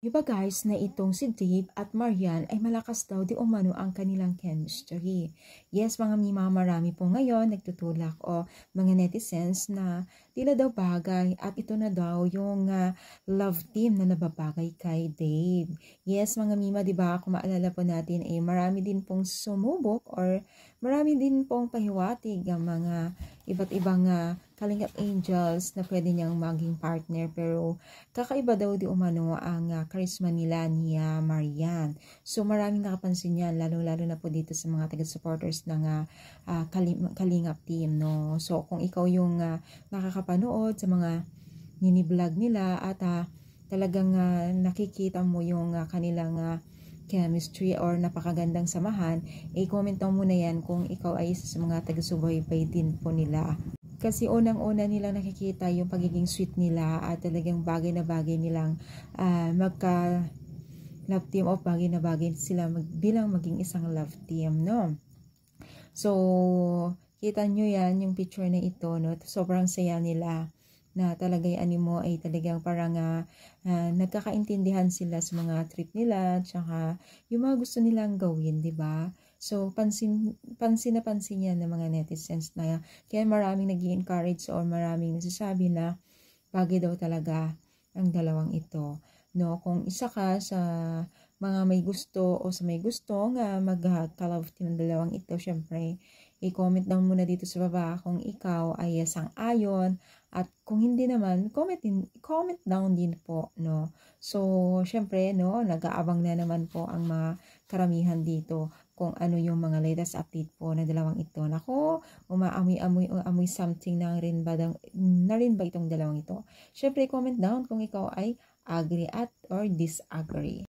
Diba guys na itong si Dave at Marian ay malakas daw di umano ang kanilang chemistry. Yes mga mima, marami po ngayon nagtutulak o mga netizens na tila daw bagay at ito na daw yung love team na nababagay kay Dave. Yes mga mima, diba kung maalala po natin ay marami din pong sumubok or marami din pong pahiwatig ang mga iba't ibang Kalingap Angels na pwede niyang maging partner, pero kakaiba daw di umano ang charisma nila ni Marian. So maraming nakapansin yan, lalo-lalo na po dito sa mga taga-supporters ng Kalingap team, no? So kung ikaw yung nakakapanood sa mga mini-vlog nila at talagang nakikita mo yung kanilang chemistry or napakagandang samahan, comment mo muna yan kung ikaw ay isa sa mga taga-subaybay din po nila. Kasi unang-una nilang nakikita yung pagiging sweet nila at talagang bagay na bagay nilang magka-love team o bagay na bagay sila bilang maging isang love team, no? So, kita nyo yan, yung picture na ito, no? Sobrang saya nila na talaga yung animo ay talagang parang nagkakaintindihan sila sa mga trip nila, tsaka yung mga gusto nilang gawin, di ba? So, pansin yan ng mga netizens na kaya maraming nag-i-encourage or maraming nagsasabi na bagay daw talaga ang dalawang ito. No, kung isa ka sa mga may gusto o sa may gustong mag-love team ng dalawang ito, syempre, i-comment down muna dito sa baba kung ikaw ay sang-ayon, at kung hindi naman, comment down din po, no. So, syempre, no, nag-aabang na naman po ang mga karamihan dito kung ano yung mga latest update po na dalawang ito. Nako, umaamoy something na rin ba itong dalawang ito? Syempre, comment down kung ikaw ay agree at or disagree.